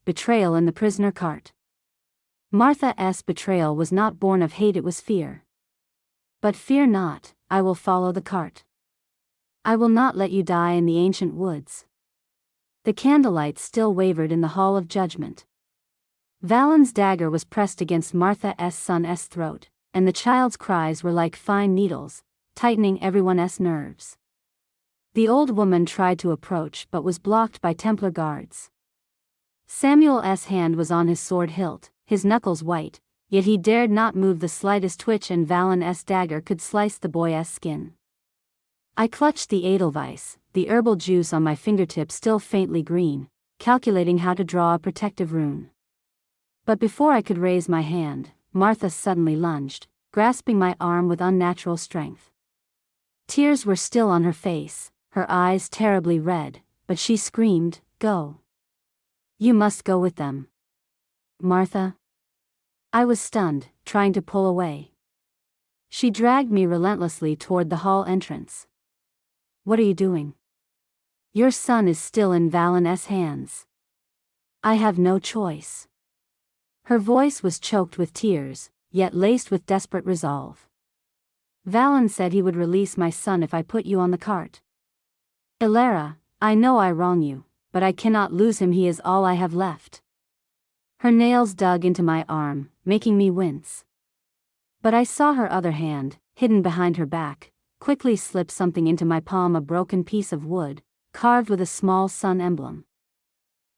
betrayal in the prisoner cart. Martha's betrayal was not born of hate, it was fear. But fear not, I will follow the cart. I will not let you die in the ancient woods. The candlelight still wavered in the hall of judgment. Valen's dagger was pressed against Martha's son's throat, and the child's cries were like fine needles, tightening everyone's nerves. The old woman tried to approach but was blocked by Templar guards. Samuel's hand was on his sword hilt, his knuckles white, yet he dared not move the slightest twitch, and Valen's dagger could slice the boy's skin. I clutched the edelweiss, the herbal juice on my fingertips still faintly green, calculating how to draw a protective rune. But before I could raise my hand, Martha suddenly lunged, grasping my arm with unnatural strength. Tears were still on her face, her eyes terribly red, but she screamed, "Go! You must go with them." "Martha?" I was stunned, trying to pull away. She dragged me relentlessly toward the hall entrance. "What are you doing? Your son is still in Valen's hands. I have no choice." Her voice was choked with tears, yet laced with desperate resolve. "Valen said he would release my son if I put you on the cart. Ilara, I know I wrong you, but I cannot lose him, he is all I have left." Her nails dug into my arm, making me wince. But I saw her other hand, hidden behind her back, quickly slip something into my palm, a broken piece of wood, carved with a small sun emblem.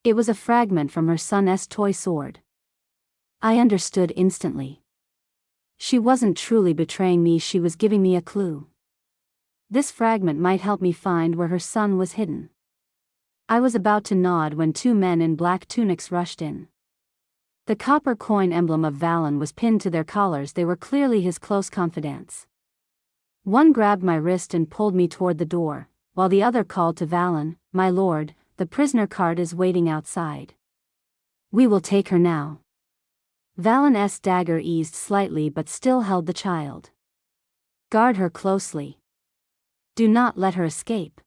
It was a fragment from her son's toy sword. I understood instantly. She wasn't truly betraying me, she was giving me a clue. This fragment might help me find where her son was hidden. I was about to nod when two men in black tunics rushed in. The copper coin emblem of Valen was pinned to their collars, they were clearly his close confidants. One grabbed my wrist and pulled me toward the door, while the other called to Valen, "My lord, the prisoner cart is waiting outside. We will take her now." Valen's dagger eased slightly but still held the child. "Guard her closely. Do not let her escape.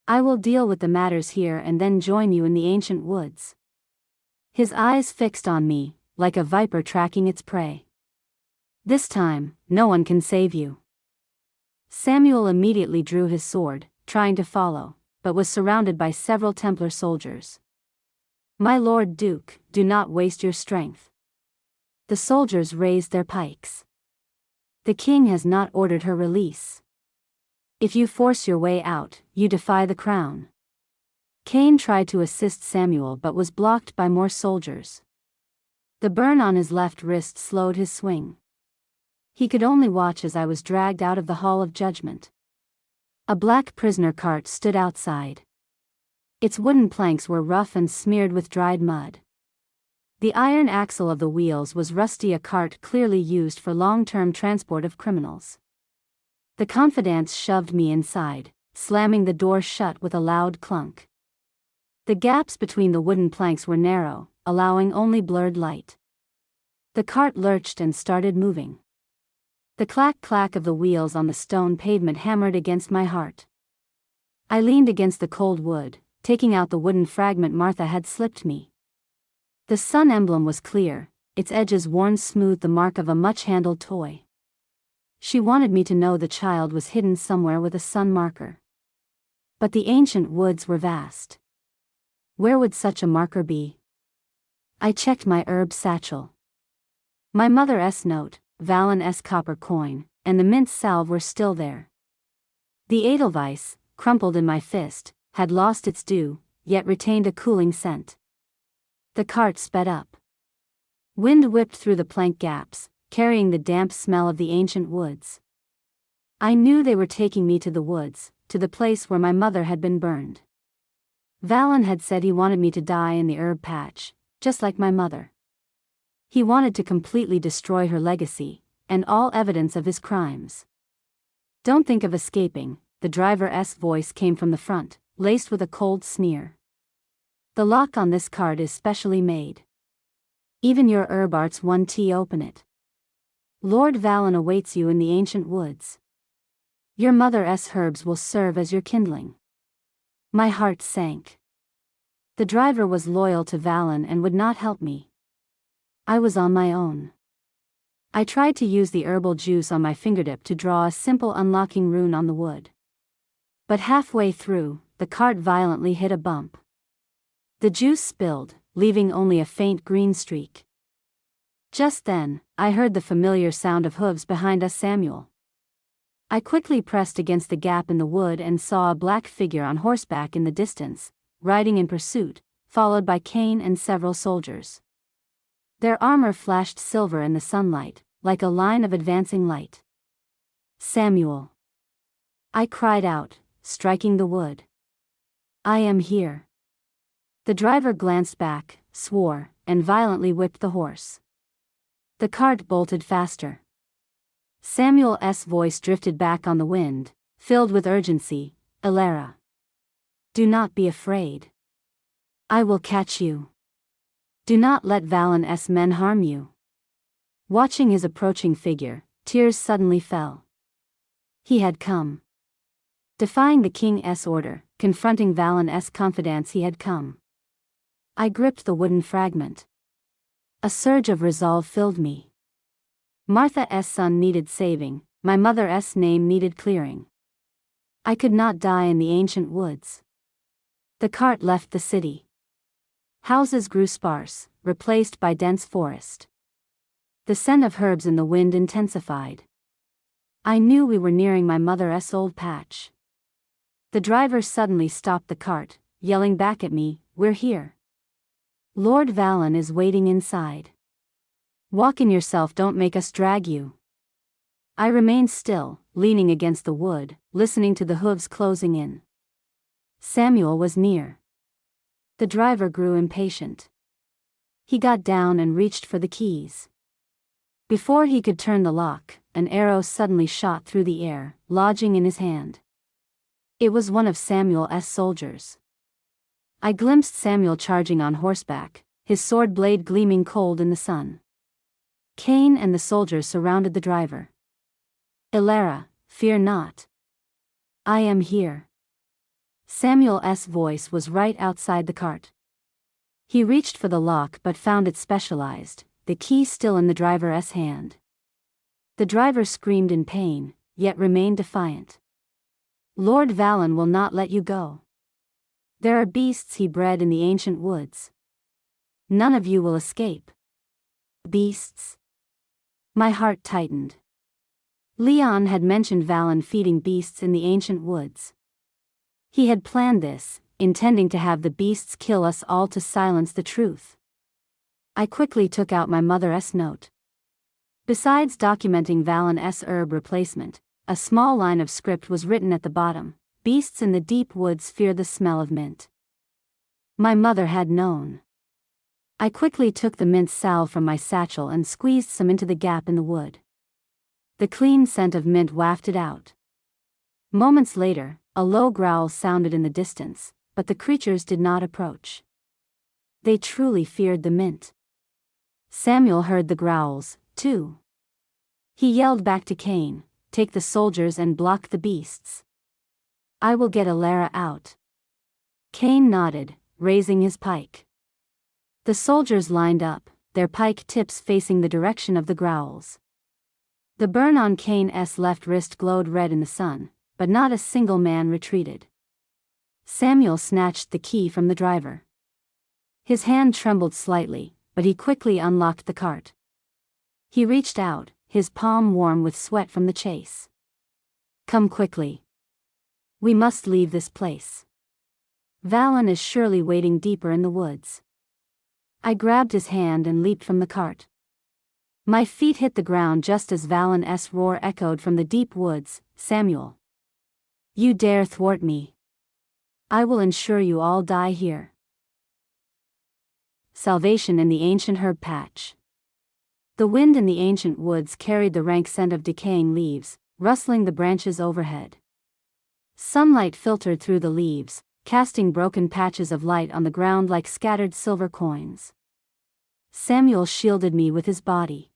I will deal with the matters here and then join you in the ancient woods." His eyes fixed on me, like a viper tracking its prey. "This time, no one can save you." Samuel immediately drew his sword, trying to follow, but was surrounded by several Templar soldiers. "My lord Duke, do not waste your strength." The soldiers raised their pikes. "The king has not ordered her release. If you force your way out, you defy the crown." Cain tried to assist Samuel but was blocked by more soldiers. The burn on his left wrist slowed his swing. He could only watch as I was dragged out of the hall of judgment. A black prisoner cart stood outside. Its wooden planks were rough and smeared with dried mud. The iron axle of the wheels was rusty, a cart clearly used for long-term transport of criminals. The confidants shoved me inside, slamming the door shut with a loud clunk. The gaps between the wooden planks were narrow, allowing only blurred light. The cart lurched and started moving. The clack-clack of the wheels on the stone pavement hammered against my heart. I leaned against the cold wood, taking out the wooden fragment Martha had slipped me. The sun emblem was clear, its edges worn smooth, the mark of a much-handled toy. She wanted me to know the child was hidden somewhere with a sun marker. But the ancient woods were vast. Where would such a marker be? I checked my herb satchel. My mother's note, Valen's copper coin, and the mint salve were still there. The edelweiss, crumpled in my fist, had lost its dew, yet retained a cooling scent. The cart sped up. Wind whipped through the plank gaps, carrying the damp smell of the ancient woods. I knew they were taking me to the woods, to the place where my mother had been burned. Valen had said he wanted me to die in the herb patch, just like my mother. He wanted to completely destroy her legacy, and all evidence of his crimes. "Don't think of escaping," the driver's voice came from the front, laced with a cold sneer. "The lock on this cart is specially made. Even your herb arts won't open it. Lord Valen awaits you in the ancient woods. Your mother's herbs will serve as your kindling." My heart sank. The driver was loyal to Valen and would not help me. I was on my own. I tried to use the herbal juice on my fingertip to draw a simple unlocking rune on the wood. But halfway through, the cart violently hit a bump. The juice spilled, leaving only a faint green streak. Just then, I heard the familiar sound of hooves behind us. Samuel. I quickly pressed against the gap in the wood and saw a black figure on horseback in the distance, riding in pursuit, followed by Cain and several soldiers. Their armor flashed silver in the sunlight, like a line of advancing light. Samuel! I cried out, striking the wood. I am here. The driver glanced back, swore, and violently whipped the horse. The cart bolted faster. Samuel's voice drifted back on the wind, filled with urgency. Elara. Do not be afraid. I will catch you. Do not let Valen's men harm you. Watching his approaching figure, tears suddenly fell. He had come. Defying the king's order, confronting Valen's confidants, he had come. I gripped the wooden fragment. A surge of resolve filled me. Martha's son needed saving, my mother's name needed clearing. I could not die in the ancient woods. The cart left the city. Houses grew sparse, replaced by dense forest. The scent of herbs in the wind intensified. I knew we were nearing my mother's old patch. The driver suddenly stopped the cart, yelling back at me, "We're here. Lord Valen is waiting inside. Walk in yourself, don't make us drag you." I remained still, leaning against the wood, listening to the hooves closing in. Samuel was near. The driver grew impatient. He got down and reached for the keys. Before he could turn the lock, an arrow suddenly shot through the air, lodging in his hand. It was one of Samuel's soldiers. I glimpsed Samuel charging on horseback, his sword blade gleaming cold in the sun. Cain and the soldiers surrounded the driver. "Elara, fear not. I am here." Samuel's voice was right outside the cart. He reached for the lock but found it specialized, the key still in the driver's hand. The driver screamed in pain, yet remained defiant. "Lord Valen will not let you go. There are beasts he bred in the ancient woods. None of you will escape." Beasts? My heart tightened. Leon had mentioned Valen feeding beasts in the ancient woods. He had planned this, intending to have the beasts kill us all to silence the truth. I quickly took out my mother's note. Besides documenting Valen's herb replacement, a small line of script was written at the bottom: "Beasts in the deep woods fear the smell of mint." My mother had known. I quickly took the mint salve from my satchel and squeezed some into the gap in the wood. The clean scent of mint wafted out. Moments later, a low growl sounded in the distance, but the creatures did not approach. They truly feared the mint. Samuel heard the growls, too. He yelled back to Cain, "Take the soldiers and block the beasts. I will get Elara out." Cain nodded, raising his pike. The soldiers lined up, their pike tips facing the direction of the growls. The burn on Cain's left wrist glowed red in the sun, but not a single man retreated. Samuel snatched the key from the driver. His hand trembled slightly, but he quickly unlocked the cart. He reached out, his palm warm with sweat from the chase. "Come quickly. We must leave this place. Valen is surely waiting deeper in the woods." I grabbed his hand and leaped from the cart. My feet hit the ground just as Valen's roar echoed from the deep woods. "Samuel! You dare thwart me? I will ensure you all die here." Salvation in the ancient herb patch. The wind in the ancient woods carried the rank scent of decaying leaves, rustling the branches overhead. Sunlight filtered through the leaves, casting broken patches of light on the ground like scattered silver coins. Samuel shielded me with his body.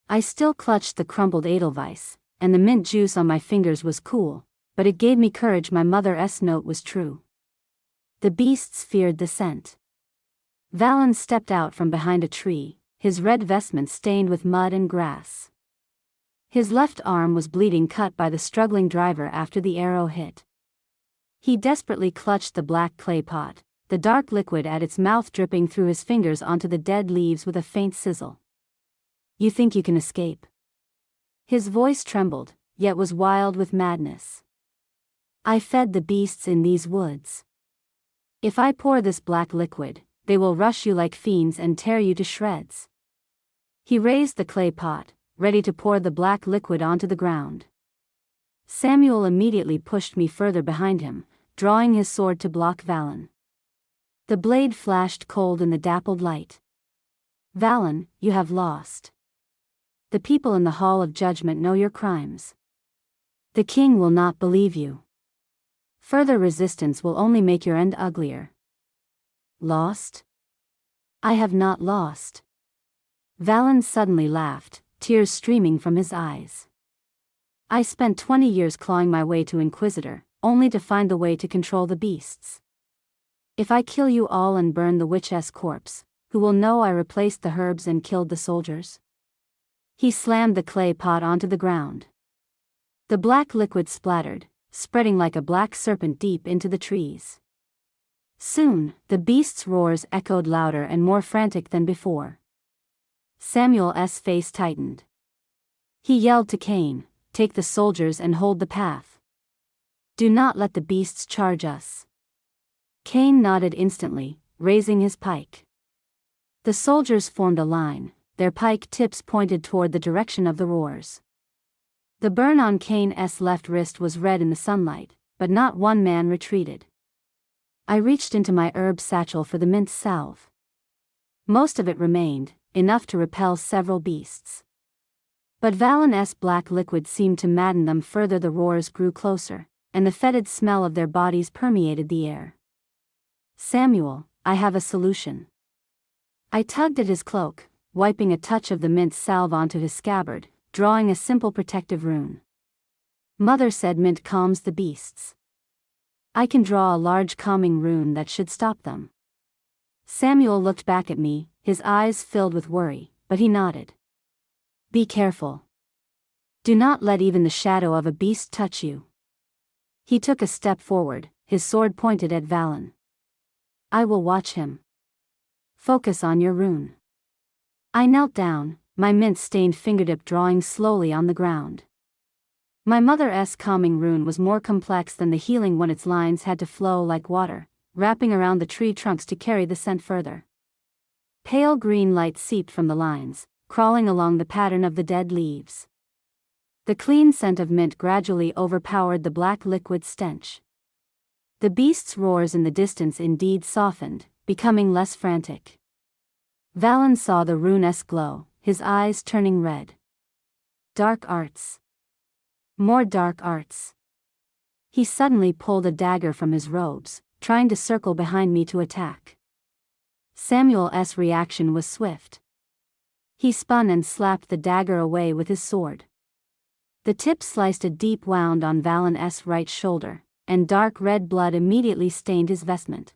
I still clutched the crumpled edelweiss, and the mint juice on my fingers was cool, but it gave me courage. My mother's note was true. The beasts feared the scent. Valen stepped out from behind a tree, his red vestments stained with mud and grass. His left arm was bleeding, cut by the struggling driver after the arrow hit. He desperately clutched the black clay pot, the dark liquid at its mouth dripping through his fingers onto the dead leaves with a faint sizzle. "You think you can escape?" His voice trembled, yet was wild with madness. "I fed the beasts in these woods. If I pour this black liquid, they will rush you like fiends and tear you to shreds." He raised the clay pot, ready to pour the black liquid onto the ground. Samuel immediately pushed me further behind him, drawing his sword to block Valen. The blade flashed cold in the dappled light. "Valen, you have lost. The people in the Hall of Judgment know your crimes. The king will not believe you. Further resistance will only make your end uglier." "Lost? I have not lost." Valen suddenly laughed, tears streaming from his eyes. "I spent 20 years clawing my way to Inquisitor, only to find the way to control the beasts. If I kill you all and burn the witch's corpse, who will know I replaced the herbs and killed the soldiers?" He slammed the clay pot onto the ground. The black liquid splattered, spreading like a black serpent deep into the trees. Soon, the beasts' roars echoed louder and more frantic than before. Samuel's face tightened. He yelled to Cain, "Take the soldiers and hold the path. Do not let the beasts charge us." Cain nodded instantly, raising his pike. The soldiers formed a line, their pike tips pointed toward the direction of the roars. The burn on Cain's left wrist was red in the sunlight, but not one man retreated. I reached into my herb satchel for the mint salve. Most of it remained, enough to repel several beasts. But Valen's black liquid seemed to madden them further. The roars grew closer, and the fetid smell of their bodies permeated the air. "Samuel, I have a solution." I tugged at his cloak, wiping a touch of the mint salve onto his scabbard, drawing a simple protective rune. "Mother said mint calms the beasts. I can draw a large calming rune that should stop them." Samuel looked back at me, his eyes filled with worry, but he nodded. "Be careful. Do not let even the shadow of a beast touch you." He took a step forward, his sword pointed at Valen. "I will watch him. Focus on your rune." I knelt down, my mint-stained fingertip drawing slowly on the ground. My mother's calming rune was more complex than the healing one. Its lines had to flow like water, wrapping around the tree trunks to carry the scent further. Pale green light seeped from the lines, crawling along the pattern of the dead leaves. The clean scent of mint gradually overpowered the black liquid stench. The beast's roars in the distance indeed softened, becoming less frantic. Valen saw the rune's glow, his eyes turning red. Dark arts. More dark arts. He suddenly pulled a dagger from his robes, trying to circle behind me to attack. Samuel's reaction was swift. He spun and slapped the dagger away with his sword. The tip sliced a deep wound on Valen's right shoulder, and dark red blood immediately stained his vestment.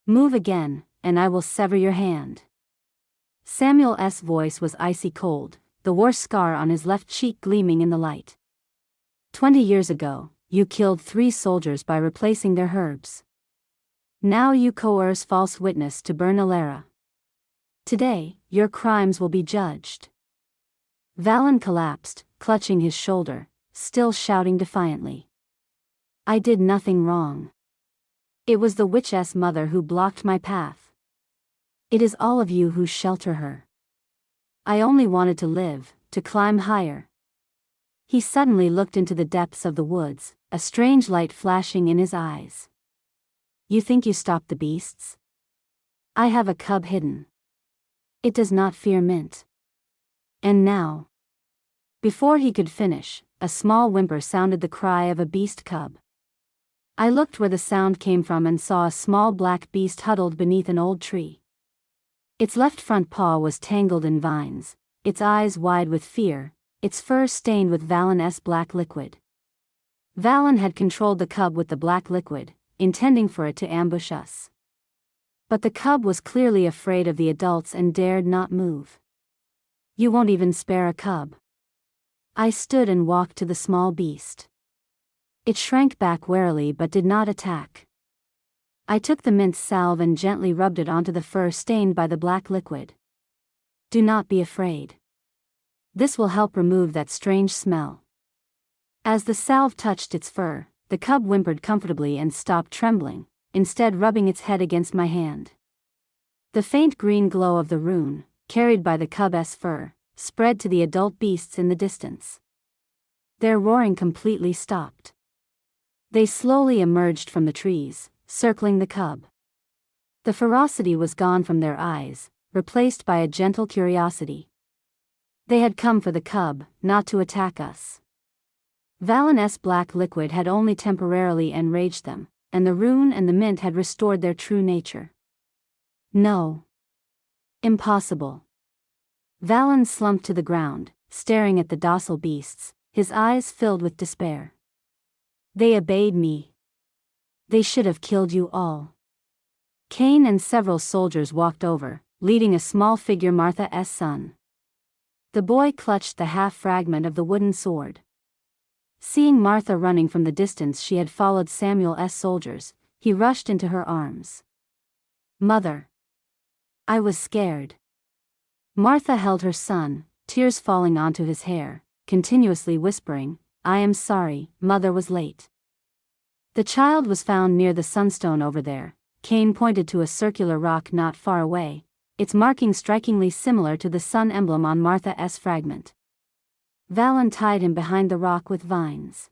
"Move again, and I will sever your hand." Samuel's voice was icy cold, the war scar on his left cheek gleaming in the light. 20 years ago, you killed 3 soldiers by replacing their herbs. Now you coerce false witness to burn Alara. Today, your crimes will be judged." Valen collapsed, clutching his shoulder, still shouting defiantly. "I did nothing wrong. It was the witch's mother who blocked my path. It is all of you who shelter her. I only wanted to live, to climb higher." He suddenly looked into the depths of the woods, a strange light flashing in his eyes. "You think you stopped the beasts? I have a cub hidden. It does not fear mint. And now..." Before he could finish, a small whimper sounded, the cry of a beast cub. I looked where the sound came from and saw a small black beast huddled beneath an old tree. Its left front paw was tangled in vines, its eyes wide with fear, its fur stained with Valen's black liquid. Valen had controlled the cub with the black liquid, intending for it to ambush us. But the cub was clearly afraid of the adults and dared not move. "You won't even spare a cub." I stood and walked to the small beast. It shrank back warily but did not attack. I took the mint salve and gently rubbed it onto the fur stained by the black liquid. "Do not be afraid. This will help remove that strange smell." As the salve touched its fur, the cub whimpered comfortably and stopped trembling, instead rubbing its head against my hand. The faint green glow of the rune, carried by the cub's fur, spread to the adult beasts in the distance. Their roaring completely stopped. They slowly emerged from the trees, circling the cub. The ferocity was gone from their eyes, replaced by a gentle curiosity. They had come for the cub, not to attack us. Valen's black liquid had only temporarily enraged them, and the rune and the mint had restored their true nature. "No. Impossible." Valen slumped to the ground, staring at the docile beasts, his eyes filled with despair. "They obeyed me. They should have killed you all." Cain and several soldiers walked over, leading a small figure, Martha's son. The boy clutched the half-fragment of the wooden sword. Seeing Martha running from the distance she had followed Samuel's soldiers, he rushed into her arms. "Mother." I was scared. Martha held her son, tears falling onto his hair, continuously whispering, "I am sorry, Mother was late." "The child was found near the sunstone over there." Cain pointed to a circular rock not far away, its marking strikingly similar to the sun emblem on Martha's fragment. Valen tied him behind the rock with vines.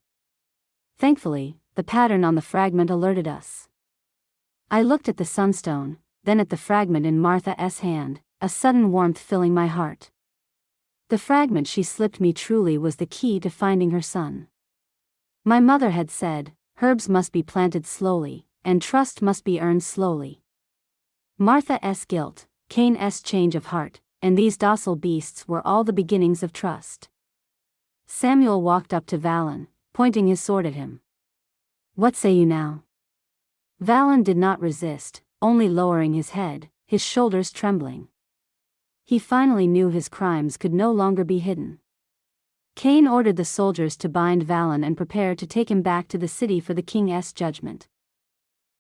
Thankfully, the pattern on the fragment alerted us. I looked at the sunstone, then at the fragment in Martha's hand, a sudden warmth filling my heart. The fragment she slipped me truly was the key to finding her son. My mother had said, "Herbs must be planted slowly, and trust must be earned slowly." Martha's guilt, Cain's change of heart, and these docile beasts were all the beginnings of trust. Samuel walked up to Valen, pointing his sword at him. "What say you now?" Valen did not resist, only lowering his head, his shoulders trembling. He finally knew his crimes could no longer be hidden. Cain ordered the soldiers to bind Valen and prepare to take him back to the city for the king's judgment.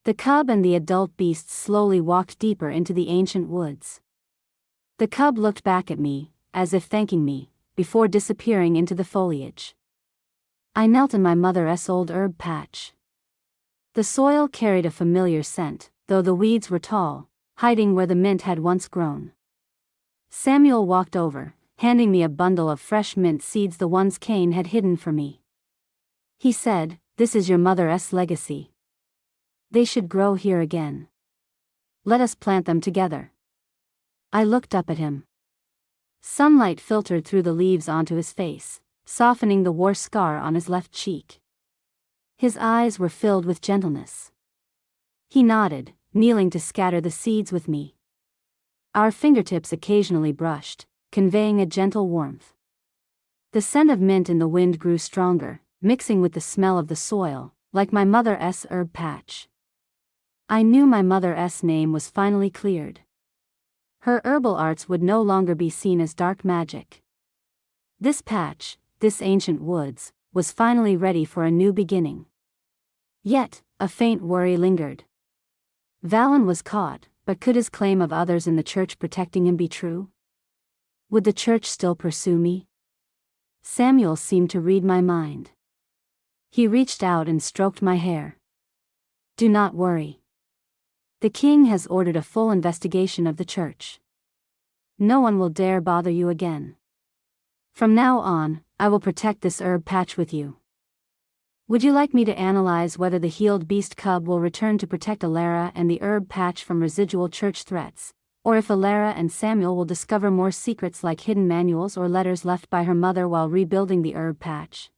The cub and the adult beasts slowly walked deeper into the ancient woods. The cub looked back at me, as if thanking me, before disappearing into the foliage. I knelt in my mother's old herb patch. The soil carried a familiar scent, though the weeds were tall, hiding where the mint had once grown. Samuel walked over, handing me a bundle of fresh mint seeds, the ones Cain had hidden for me. He said, "This is your mother's legacy. They should grow here again. Let us plant them together." I looked up at him. Sunlight filtered through the leaves onto his face, softening the war scar on his left cheek. His eyes were filled with gentleness. He nodded, kneeling to scatter the seeds with me. Our fingertips occasionally brushed, conveying a gentle warmth. The scent of mint in the wind grew stronger, mixing with the smell of the soil, like my mother's herb patch. I knew my mother's name was finally cleared. Her herbal arts would no longer be seen as dark magic. This patch, this ancient woods, was finally ready for a new beginning. Yet, a faint worry lingered. Valen was caught, but could his claim of others in the church protecting him be true? Would the church still pursue me? Samuel seemed to read my mind. He reached out and stroked my hair. "Do not worry. The king has ordered a full investigation of the church. No one will dare bother you again. From now on, I will protect this herb patch with you. Would you like me to analyze whether the healed beast cub will return to protect Alara and the herb patch from residual church threats, or if Alara and Samuel will discover more secrets like hidden manuals or letters left by her mother while rebuilding the herb patch?"